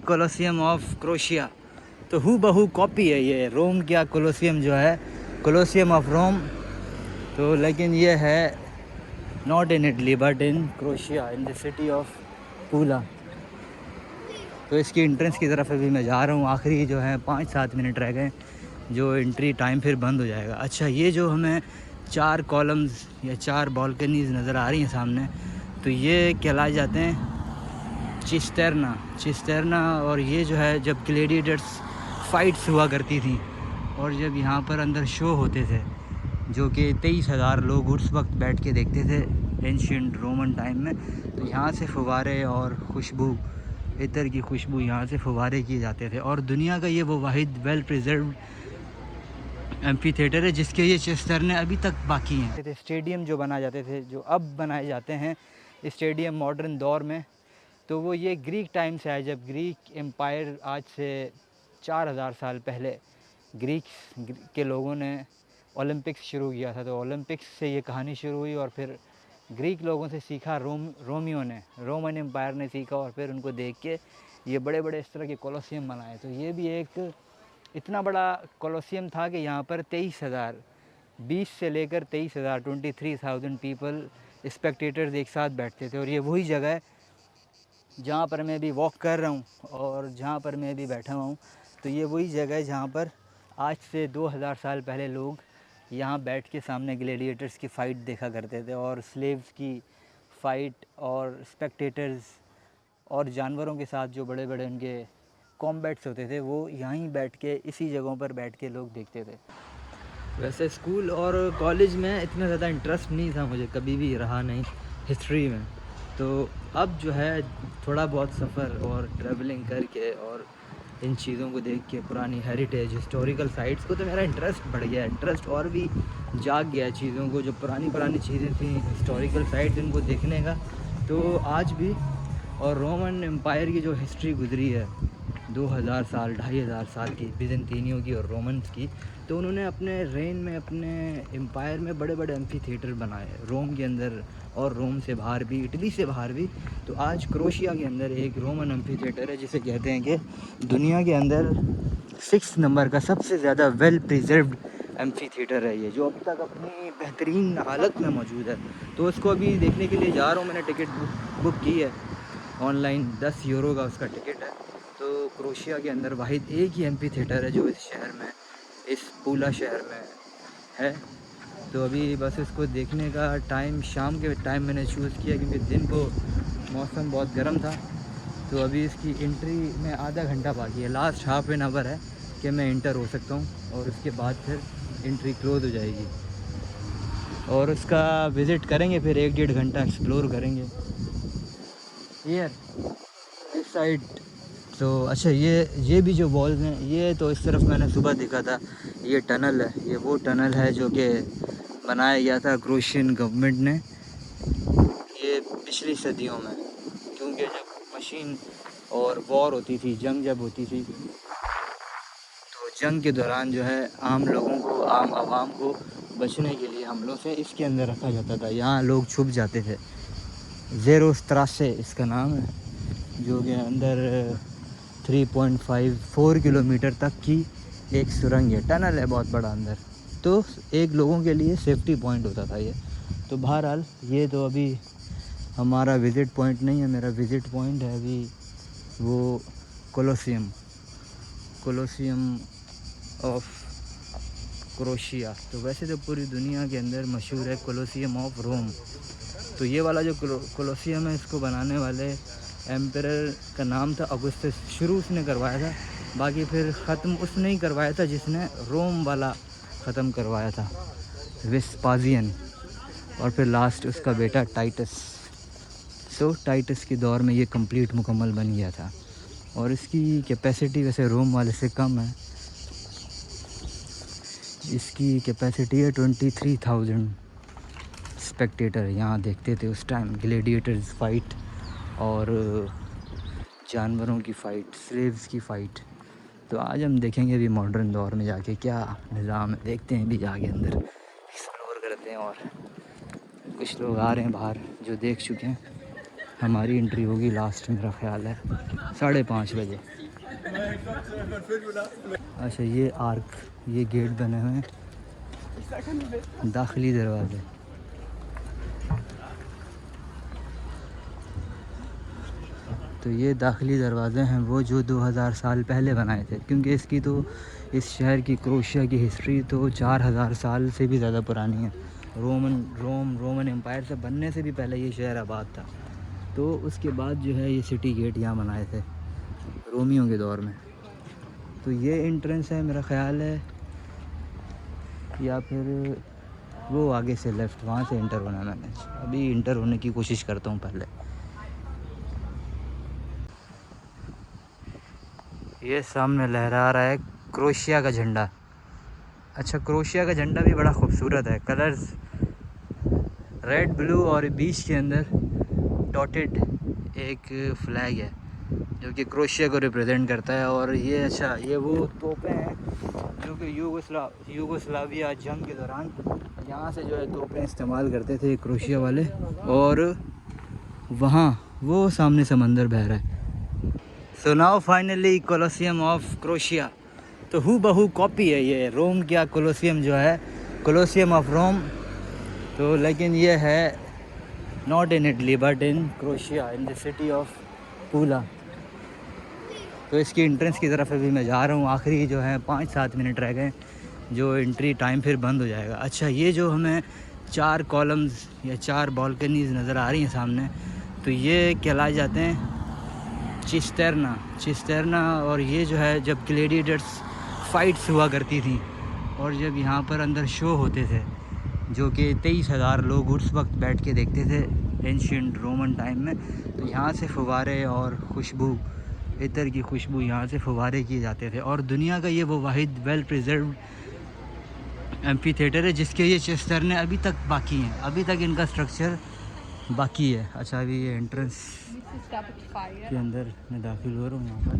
Colosseum of crochet. तो हू बहू copy है ये रोम का कोलोसियम जो है, कोलोसियम ऑफ रोम। तो लेकिन ये है not in Italy but in crochet, in the city of पूला। तो इसकी एंट्रेंस की तरफ अभी मैं जा रहा हूँ। आखिरी जो है 5-7 मिनट रह गए, जो एंट्री टाइम फिर बंद हो जाएगा। अच्छा, ये जो हमें 4 कॉलम्स या 4 बालकनीज़ नज़र आ रही हैं सामने, तो ये कहलाए जाते हैं चिस्तेरना। और ये जो है जब ग्लेडिएटर्स फाइट्स हुआ करती थी और जब यहाँ पर अंदर शो होते थे, जो कि 23,000 लोग उस वक्त बैठ के देखते थे एंशिएंट रोमन टाइम में, तो यहाँ से फुवारे और खुशबू, इतर की खुशबू, यहाँ से फुवारे किए जाते थे। और दुनिया का ये वो वाहिद वेल प्रिजर्व्ड एम्फी थिएटर है जिसके ये चिस्तेरने अभी तक बाकी हैं। स्टेडियम जो बनाए जाते थे, जो अब बनाए जाते हैं स्टेडियम मॉडर्न दौर में, तो वो ये ग्रीक टाइम से है, जब ग्रीक एम्पायर आज से 4,000 साल पहले ग्रीक के लोगों ने ओलंपिक्स शुरू किया था। तो ओलंपिक्स से ये कहानी शुरू हुई और फिर ग्रीक लोगों से सीखा, रोमियो ने, रोमन एम्पायर ने सीखा और फिर उनको देख के ये बड़े बड़े इस तरह के कोलोसियम बनाए। तो ये भी एक इतना बड़ा कोलोसियम था कि यहाँ पर 23,000, 20 से लेकर 23,000, 23,000 पीपल, स्पेक्टेटर्स एक साथ बैठते थे। और ये वही जगह है जहाँ पर मैं अभी वॉक कर रहा हूँ और जहाँ पर मैं अभी बैठा हुआ हूँ। तो ये वही जगह है जहाँ पर आज से 2000 साल पहले लोग यहाँ बैठ के सामने ग्लेडिएटर्स की फ़ाइट देखा करते थे, और स्लेव्स की फ़ाइट, और स्पेक्टेटर्स और जानवरों के साथ जो बड़े बड़े उनके कॉम्बैट्स होते थे, वो यहीं बैठ के, इसी जगहों पर बैठ के लोग देखते थे। वैसे स्कूल और कॉलेज में इतना ज़्यादा इंटरेस्ट नहीं था मुझे, कभी भी रहा नहीं हिस्ट्री में। तो अब जो है थोड़ा बहुत सफ़र और ट्रैवलिंग करके और इन चीज़ों को देख के, पुरानी हेरिटेज, हिस्टोरिकल साइट्स को, तो मेरा इंटरेस्ट बढ़ गया, इंटरेस्ट और भी जाग गया चीज़ों को, जो पुरानी चीज़ें थी, हिस्टोरिकल साइट्स, इनको देखने का। तो आज भी, और रोमन एम्पायर की जो हिस्ट्री गुजरी है 2000 साल, 2500 साल की, बिजेंतीनियों की और रोमन्स की, तो उन्होंने अपने रेन में, अपने एम्पायर में बड़े बड़े एम्फी थिएटर बनाए, रोम के अंदर और रोम से बाहर भी, इटली से बाहर भी। तो आज क्रोशिया के अंदर एक रोमन एम्फी थिएटर है, जिसे कहते हैं कि दुनिया के अंदर 6 नंबर का सबसे ज़्यादा वेल प्रिजर्व्ड एम्फी थिएटर है ये, जो अब तक अपनी बेहतरीन हालत में मौजूद है। तो उसको अभी देखने के लिए जा रहा हूँ। मैंने टिकट बुक की है ऑनलाइन, 10 यूरो का उसका टिकट है। तो क्रोशिया के अंदर वाहिद एक ही एम्फी थिएटर है जो इस शहर में, इस पूला शहर में है। तो अभी बस इसको देखने का टाइम, शाम के टाइम मैंने चूज़ किया, क्योंकि दिन को मौसम बहुत गर्म था। तो अभी इसकी एंट्री में आधा घंटा बाकी है, लास्ट हाफ एन आवर है कि मैं इंटर हो सकता हूँ, और उसके बाद फिर एंट्री क्लोज़ हो जाएगी। और उसका विज़िट करेंगे, फिर 1-1.5 घंटा एक्सप्लोर करेंगे ये इस साइड। तो अच्छा, ये भी जो वॉल्स हैं, ये तो इस तरफ मैंने सुबह देखा था, ये टनल है, ये वो टनल है जो कि बनाया गया था क्रोशियन गवर्नमेंट ने ये पिछली सदियों में, क्योंकि जब मशीन और वॉर होती थी, जंग जब होती थी, तो जंग के दौरान जो है आम लोगों को, आम आवाम को बचने के लिए हमलों से इसके अंदर रखा जाता था। यहाँ लोग छुप जाते थे। ज़ेरोस्त्रासे इसका नाम है, जो कि अंदर 3.54 किलोमीटर तक की एक सुरंग है, टनल है बहुत बड़ा अंदर। तो एक लोगों के लिए सेफ्टी पॉइंट होता था ये। तो बहरहाल ये तो अभी हमारा विज़िट पॉइंट नहीं है, मेरा विज़िट पॉइंट है अभी वो कोलोसियम ऑफ क्रोशिया। तो वैसे तो पूरी दुनिया के अंदर मशहूर है कोलोसियम ऑफ रोम। तो ये वाला जो कोलोसियम है, इसको बनाने वाले एम्परर का नाम था ऑगस्टस। शुरू उसने करवाया था, बाकी फिर ख़त्म उसने ही करवाया था जिसने रोम वाला ख़त्म करवाया था, वेस्पासियन, और फिर लास्ट उसका बेटा टाइटस। तो टाइटस के दौर में ये कंप्लीट मुकम्मल बन गया था। और इसकी कैपेसिटी वैसे रोम वाले से कम है, इसकी कैपेसिटी है 23,000 स्पेक्टेटर यहाँ देखते थे उस टाइम ग्लेडिएटर्स फाइट और जानवरों की फ़ाइट, स्लेव्स की फ़ाइट। तो आज हम देखेंगे अभी मॉडर्न दौर में जाके क्या निज़ाम है, देखते हैं अभी जाके अंदर एक्सप्लोर करते हैं। और कुछ लोग आ रहे हैं बाहर जो देख चुके हैं। हमारी एंट्री होगी लास्ट, मेरा ख्याल है 5:30 बजे। अच्छा ये आर्क, ये गेट बने हुए हैं, दाखिली दरवाजे। तो ये दाखिली दरवाज़े हैं वो जो 2000 साल पहले बनाए थे, क्योंकि इसकी तो इस शहर की क्रोशिया की हिस्ट्री तो 4000 साल से भी ज़्यादा पुरानी है। रोमन एम्पायर से बनने से भी पहले ये शहर आबाद था। तो उसके बाद जो है ये सिटी गेट यहाँ बनाए थे रोमियों के दौर में। तो ये एंट्रेंस है मेरा ख़्याल है, या फिर वो आगे से लेफ़्ट, वहाँ से इंटर होना। मैंने अभी इंटर होने की कोशिश करता हूँ पहले। ये सामने लहरा रहा है क्रोशिया का झंडा। अच्छा, क्रोशिया का झंडा भी बड़ा खूबसूरत है, कलर्स रेड ब्लू और बीच के अंदर डॉटेड एक फ्लैग है जो कि क्रोशिया को रिप्रेजेंट करता है। और ये अच्छा, ये वो तोपें हैं जो कि यूगोस्लाविया जंग के दौरान यहाँ से जो है तोपें इस्तेमाल करते थे क्रोशिया वाले। और वहाँ वो सामने समंदर बह रहा है। So now finally Colosseum of crochet. तो हू बहू कॉपी है ये रोम का कोलोसियम जो है, कोलोसियम ऑफ रोम। तो लेकिन ये है not in Italy but in crochet, in the city of पूला। तो इसकी एंट्रेंस की तरफ अभी मैं जा रहा हूँ। आखिरी जो है 5-7 मिनट रह गए, जो एंट्री टाइम फिर बंद हो जाएगा। अच्छा, ये जो हमें 4 कॉलम्स या 4 बालकनीज़ नज़र आ रही हैं सामने, तो ये कहलाए जाते हैं चिस्तेरना। और ये जो है जब ग्लेडिएटर्स फाइट्स हुआ करती थी और जब यहाँ पर अंदर शो होते थे, जो कि 23,000 लोग उस वक्त बैठ के देखते थे एंशिएंट रोमन टाइम में। तो यहाँ से फुवारे और खुशबू, इतर की खुशबू, यहाँ से फुवारे किए जाते थे। और दुनिया का ये वो वाहिद वेल प्रिजर्व्ड एम्फी थिएटर है जिसके ये चिस्तेरने अभी तक बाकी हैं, अभी तक इनका स्ट्रक्चर बाकी है। अच्छा, अभी ये एंट्रेंस के अंदर मैं दाखिल हो रहा हूँ। यहाँ पर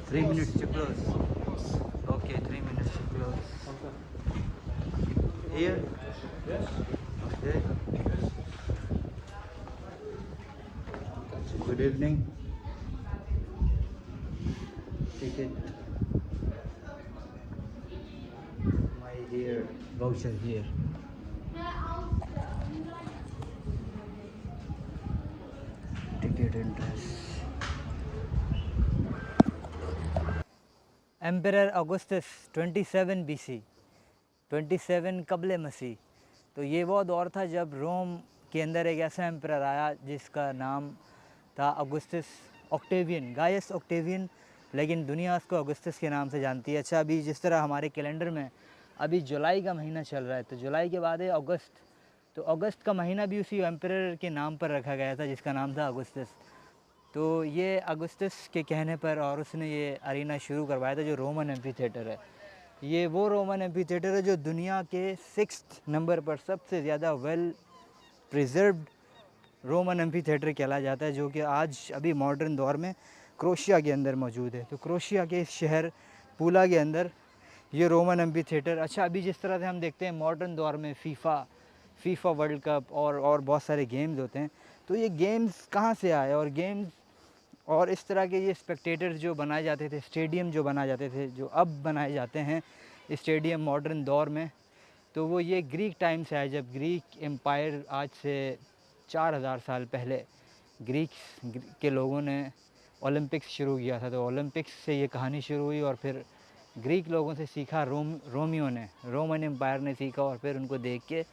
3 minutes to close. Okay, 3 minutes to close. Here? Okay. Good evening. Ticket. My here. Voucher here. Ticket entrance. Emperor Augustus 27 BC, 27 कबल मसीह। तो ये वो दौर था जब रोम के अंदर एक ऐसा एम्परर आया जिसका नाम था अगुस्तस ऑक्टेवियन, गायस ऑक्टेवियन, लेकिन दुनिया उसको अगुस्तस के नाम से जानती है। अच्छा, अभी जिस तरह हमारे कैलेंडर में अभी जुलाई का महीना चल रहा है, तो जुलाई के बाद है अगस्त। तो अगस्त का महीना भी उसी एम्परर के नाम पर रखा गया था जिसका नाम था अगुस्तस। तो ये अगुस्तस के कहने पर और उसने ये अरीना शुरू करवाया था जो रोमन एम्फी थिएटर है। ये वो रोमन एम्फी थिएटर है जो दुनिया के 6th नंबर पर सबसे ज़्यादा well preserved Roman amphi theatre कहला जाता है, जो कि आज अभी मॉडर्न दौर में क्रोशिया के अंदर मौजूद है। तो क्रोशिया के इस शहर पूला के अंदर ये रोमन एम्फी थिएटर। अच्छा, अभी जिस तरह से हम देखते हैं मॉडर्न दौर में फीफा वर्ल्ड कप और बहुत सारे गेम्स होते हैं, तो ये गेम्स कहाँ से आए, और गेम्स और इस तरह के ये स्पेक्टेटर्स जो बनाए जाते थे, स्टेडियम जो बनाए जाते थे, जो अब बनाए जाते हैं स्टेडियम मॉडर्न दौर में, तो वो ये ग्रीक टाइम से आए, जब ग्रीक एम्पायर आज से 4000 साल पहले ग्रीक के लोगों ने ओलंपिक्स शुरू किया था। तो ओलंपिक्स से ये कहानी शुरू हुई और फिर ग्रीक लोगों से सीखा, रोमियों ने, रोमन एम्पायर ने सीखा, और फिर उनको देख के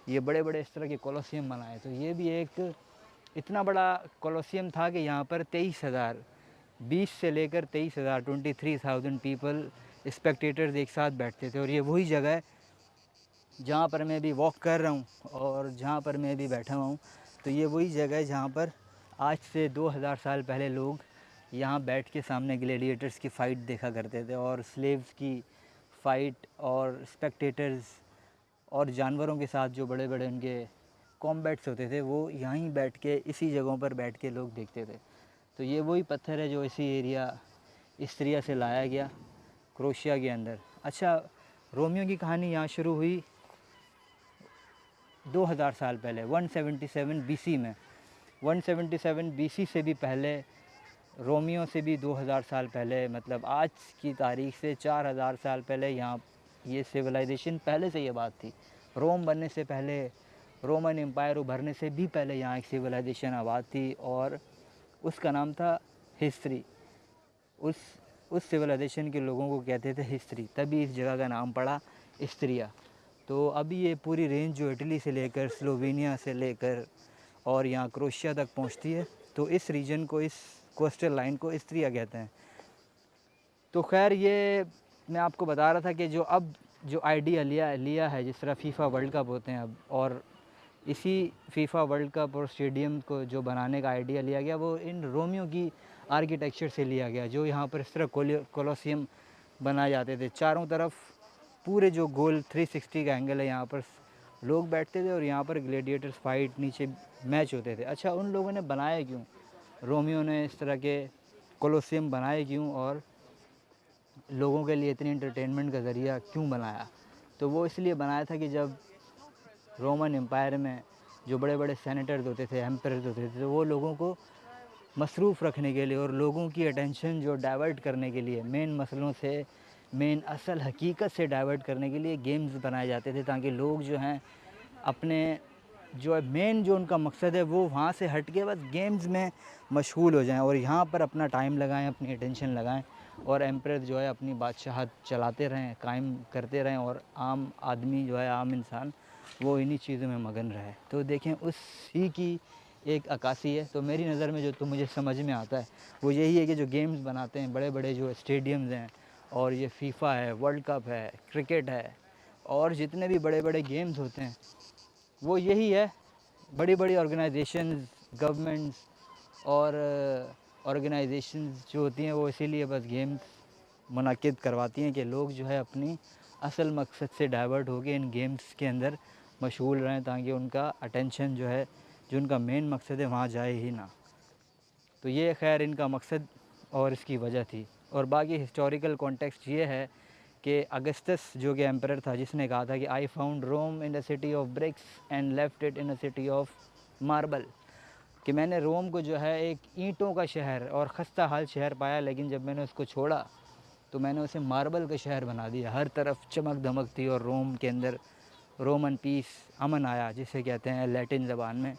ये बड़े बड़े इस तरह के कोलोसियम बनाए। तो ये भी एक इतना बड़ा कोलोसियम था कि यहाँ पर 23,000, 20 से लेकर 23,000, 23,000 पीपल स्पेक्टेटर्स एक साथ बैठते थे। और ये वही जगह है जहाँ पर मैं अभी वॉक कर रहा हूँ और जहाँ पर मैं अभी बैठा हुआ हूँ। तो ये वही जगह है जहाँ पर आज से 2000 साल पहले लोग यहाँ बैठ के सामने ग्लेडिएटर्स की फ़ाइट देखा करते थे, और स्लेव्स की फ़ाइट, और स्पेक्टेटर्स और जानवरों के साथ जो बड़े बड़े उनके कॉम्बैट्स होते थे, वो यहीं बैठ के, इसी जगहों पर बैठ के लोग देखते थे। तो ये वही पत्थर है जो इसी एरिया से लाया गया क्रोशिया के अंदर। अच्छा, रोमियो की कहानी यहाँ शुरू हुई 2000 साल पहले 177 बीसी में, 177 बीसी से भी पहले, रोमियो से भी 2000 साल पहले, मतलब आज की तारीख से 4000 साल पहले यहाँ ये सिविलाइजेशन पहले से ये बात थी। रोम बनने से पहले, रोमन एम्पायर उभरने से भी पहले यहाँ एक सिविलाइजेशन आबाद थी और उसका नाम था हिस्ट्री। उस सिविलाइजेशन के लोगों को कहते थे हिस्ट्री, तभी इस जगह का नाम पड़ा इस्त्रिया। तो अभी ये पूरी रेंज जो इटली से लेकर स्लोवेनिया से लेकर और यहाँ क्रोएशिया तक पहुँचती है, तो इस रीजन को, इस कोस्टल लाइन को इस्त्रिया कहते हैं। तो खैर ये मैं आपको बता रहा था कि जो आइडिया लिया है, जिस तरह फीफा वर्ल्ड कप होते हैं अब, और इसी फीफा वर्ल्ड कप और स्टेडियम को जो बनाने का आइडिया लिया गया वो इन रोमियो की आर्किटेक्चर से लिया गया, जो यहाँ पर इस तरह कोलोसियम बनाए जाते थे। चारों तरफ पूरे जो गोल 360 का एंगल है, यहाँ पर लोग बैठते थे और यहाँ पर ग्लेडिएटर्स फाइट, नीचे मैच होते थे। अच्छा, उन लोगों ने बनाए क्यों, रोमियो ने इस तरह के कोलोसियम बनाए क्यों और लोगों के लिए इतनी एंटरटेनमेंट का ज़रिया क्यों बनाया? तो वो इसलिए बनाया था कि जब रोमन एम्पायर में जो बड़े बड़े सेनेटर्स होते थे, एम्परर्स होते थे, तो वो लोगों को मसरूफ़ रखने के लिए और लोगों की अटेंशन जो डाइवर्ट करने के लिए, मेन मसलों से, मेन असल हकीकत से डाइवर्ट करने के लिए गेम्स बनाए जाते थे, ताकि लोग जो हैं अपने जो मेन जो उनका मकसद है वो वहाँ से हट के बस गेम्स में मशगूल हो जाएं और यहाँ पर अपना टाइम लगाएं, अपनी अटेंशन लगाएं और एम्परर जो है अपनी बादशाहत चलाते रहें, कायम करते रहें और आम आदमी जो है, आम इंसान, वो इन्हीं चीज़ों में मगन रहे। तो देखें, उसी की एक अक्कासी है। तो मेरी नज़र में जो तो मुझे समझ में आता है वो यही है कि जो गेम्स बनाते हैं, बड़े बड़े जो स्टेडियम्स हैं, और ये फीफा है, वर्ल्ड कप है, क्रिकेट है, और जितने भी बड़े बड़े गेम्स होते हैं, वो यही है, बड़ी बड़ी ऑर्गेनाइजेशंस, गवर्नमेंट्स और ऑर्गेनाइजेशंस जो होती हैं वो इसीलिए बस गेम्स मुनाकिद करवाती हैं कि लोग जो है अपनी असल मकसद से डाइवर्ट होकर इन गेम्स के अंदर मशगूल रहें, ताकि उनका अटेंशन जो है, जो उनका मेन मकसद है, वहाँ जाए ही ना। तो ये खैर इनका मकसद और इसकी वजह थी। और बाकी हिस्टोरिकल कॉन्टेक्स्ट ये है कि अगस्टस जो कि एम्परर था, जिसने कहा था कि I found Rome in the city of bricks and left it in a city of marble, कि मैंने रोम को जो है एक ईंटों का शहर और ख़स्ता हाल शहर पाया, लेकिन जब मैंने उसको छोड़ा तो मैंने उसे मार्बल का शहर बना दिया। हर तरफ चमक धमक थी और रोम के अंदर रोमन पीस, अमन आया, जिसे कहते हैं लैटिन ज़बान में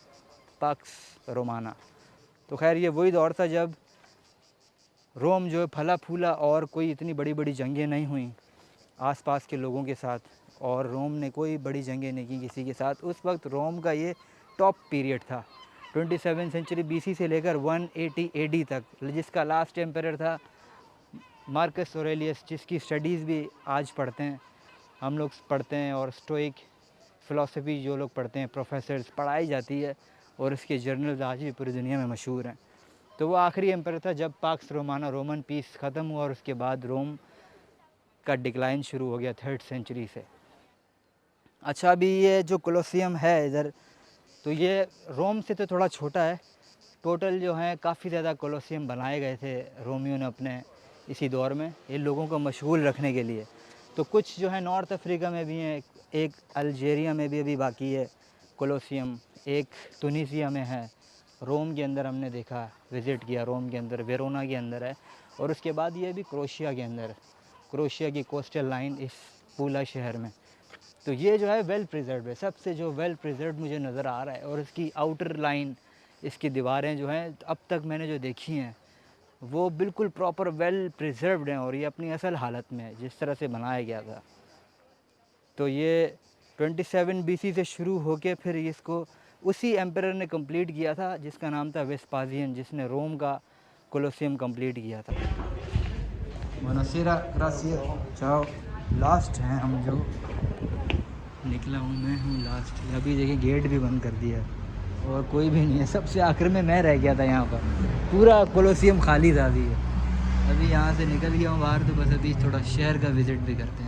पाक्स रोमाना। तो खैर ये वही दौर था जब रोम जो है फला फूला और कोई इतनी बड़ी बड़ी जंगें नहीं हुई आसपास के लोगों के साथ, और रोम ने कोई बड़ी जंगें नहीं की किसी के साथ। उस वक्त रोम का ये टॉप पीरियड था, 27 सेंचुरी बीसी से लेकर 180 एडी तक, जिसका लास्ट एम्परर था मार्कस ऑरेलियस, जिसकी स्टडीज़ भी आज पढ़ते हैं, हम लोग पढ़ते हैं, और स्टोइक फ़िलासफ़ी जो लोग पढ़ते हैं, प्रोफेसर्स, पढ़ाई जाती है, और इसके जर्नल्स आज भी पूरी दुनिया में मशहूर हैं। तो वो आखिरी एम्परर था जब पाक्स रोमाना, रोमन पीस ख़त्म हुआ, और उसके बाद रोम का डिक्लाइन शुरू हो गया 3rd सेंचुरी से। अच्छा, अभी ये जो कोलोसियम है इधर, तो ये रोम से तो थोड़ा छोटा है। टोटल जो है काफ़ी ज़्यादा कोलोसियम बनाए गए थे रोमियो ने अपने इसी दौर में, इन लोगों को मशगूल रखने के लिए। तो कुछ जो है नॉर्थ अफ्रीका में भी हैं, एक अल्जीरिया में भी अभी बाकी है कोलोसियम, एक तुनीसिया में है, रोम के अंदर हमने देखा, विज़िट किया, रोम के अंदर वेरोना के अंदर है, और उसके बाद ये भी क्रोएशिया के अंदर, क्रोएशिया की कोस्टल लाइन इस पूला शहर में। तो ये जो है वेल प्रिजर्व है, सबसे जो वेल प्रिजर्व मुझे नज़र आ रहा है। और इसकी आउटर लाइन, इसकी दीवारें जो हैं अब तक मैंने जो देखी हैं वो बिल्कुल प्रॉपर वेल प्रिजर्व्ड हैं, और ये अपनी असल हालत में है जिस तरह से बनाया गया था। तो ये 27 बीसी से शुरू होके फिर इसको उसी एम्परर ने कंप्लीट किया था जिसका नाम था वेस्पासियन, जिसने रोम का कोलोसियम कंप्लीट किया था। बुनोसेरा, ग्रासिया, चाओ। लास्ट हैं हम, जो निकला हूँ मैं हूँ लास्ट। अभी देखिए गेट भी बंद कर दिया और कोई भी नहीं है, सबसे आखिर में मैं रह गया था यहाँ पर, पूरा कोलोसियम खाली था। अभी यहाँ से निकल गया हूँ बाहर, तो बस अभी थोड़ा शहर का विज़िट भी करते हैं।